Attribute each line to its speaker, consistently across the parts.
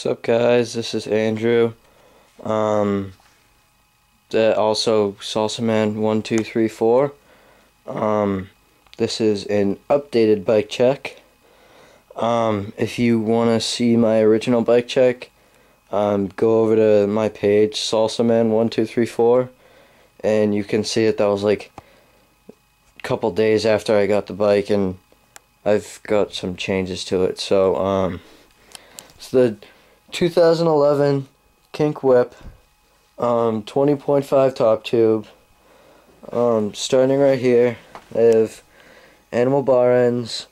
Speaker 1: What's up, guys? This is Andrew. Also Salsa Man 1234. This is an updated bike check. If you want to see my original bike check, go over to my page, Salsa Man 1234, and you can see it. That was like a couple days after I got the bike, and I've got some changes to it. So, it's the 2011 Kink Whip, 20.5 top tube. Starting right here, I have animal bar ends,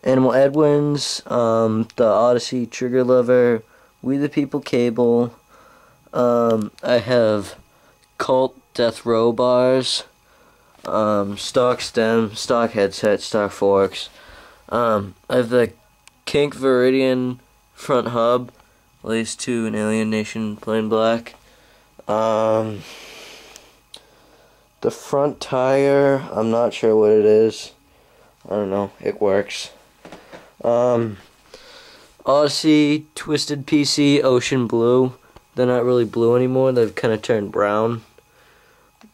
Speaker 1: animal Edwins, the Odyssey trigger lever, We the People cable. I have Cult Death Row bars, stock stem, stock headset, stock forks. I have the Kink Viridian front hub, laced to an Alien Nation plain black. The front tire, I'm not sure what it is. I don't know, it works. Odyssey Twisted PC Ocean Blue. They're not really blue anymore, they've kind of turned brown.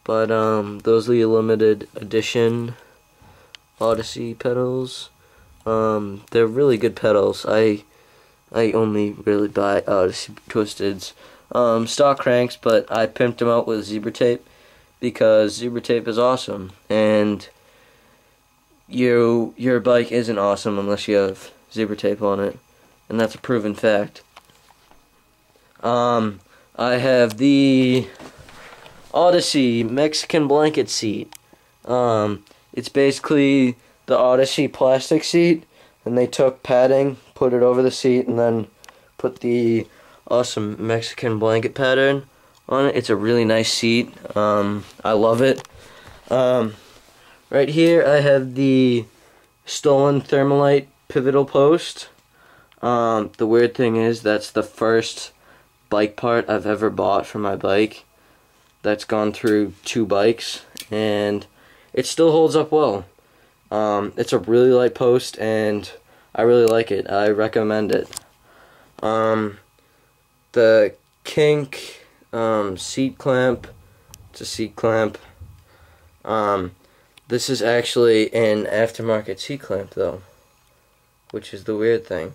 Speaker 1: But those are the limited edition Odyssey pedals. They're really good pedals. I only really buy Odyssey Twisteds. Stock cranks, but I pimped them out with zebra tape because zebra tape is awesome, and your bike isn't awesome unless you have zebra tape on it, and that's a proven fact. I have the Odyssey Mexican blanket seat. It's basically the Odyssey plastic seat, and they took padding, put it over the seat, and then put the awesome Mexican blanket pattern on it. It's a really nice seat. I love it. Right here I have the stolen Thermalite pivotal post. The weird thing is that's the first bike part I've ever bought for my bike that's gone through two bikes, and it still holds up well. It's a really light post, and I really like it. I recommend it. The Kink seat clamp. It's a seat clamp. This is actually an aftermarket seat clamp, though, which is the weird thing,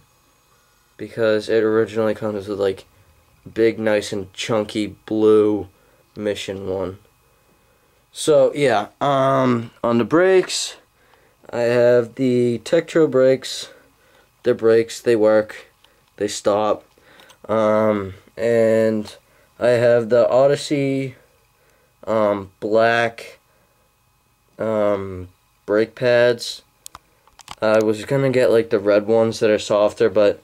Speaker 1: because it originally comes with like big, nice and chunky blue Mission one. So yeah, on the brakes, I have the Tektro brakes. They're brakes, they work, they stop. And I have the Odyssey black brake pads. I was gonna get like the red ones that are softer, but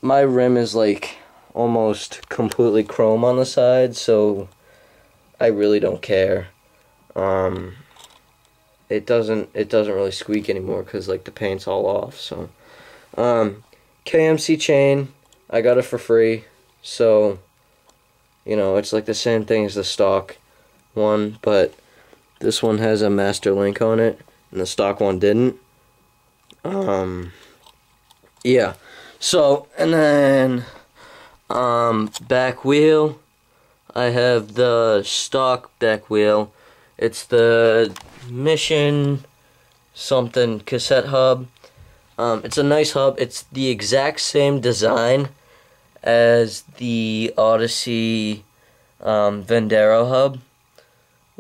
Speaker 1: my rim is like almost completely chrome on the side, so I really don't care. It doesn't really squeak anymore because like the paint's all off. So KMC chain, I got it for free, so you know, it's like the same thing as the stock one, but this one has a master link on it and the stock one didn't. Yeah, so, and then back wheel, I have the stock back wheel. It's the Mission something cassette hub. It's a nice hub. It's the exact same design as the Odyssey Vendero hub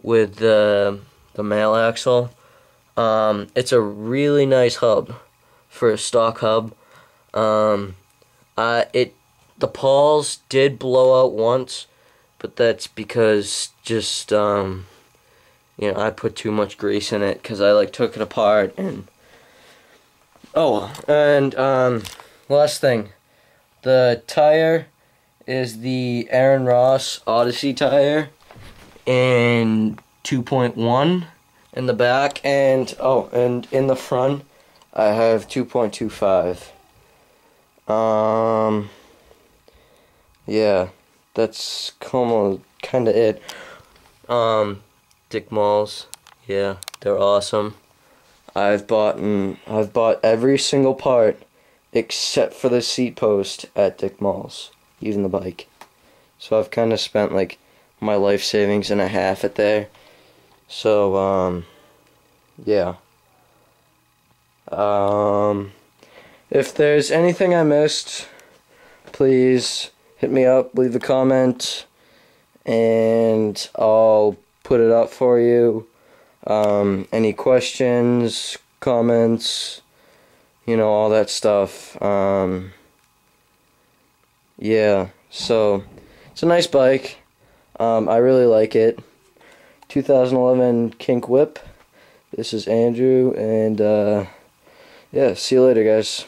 Speaker 1: with the male axle. It's a really nice hub for a stock hub. The pawls did blow out once, but that's because just you know, I put too much grease in it because I like took it apart. And oh, and last thing, the tire is the Aaron Ross Odyssey tire in 2.1 in the back, and oh, and in the front I have 2.25. Yeah, that's kind of it. Dick Malls, yeah, they're awesome. I've bought every single part except for the seat post at Dick Malls, even the bike. So I've kind of spent like my life savings and a half at there. So yeah. If there's anything I missed, please hit me up, leave a comment, and I'll put it up for you. Any questions, comments, you know, all that stuff. Yeah, so it's a nice bike. I really like it. 2011 Kink Whip. This is Andrew, and yeah, see you later, guys.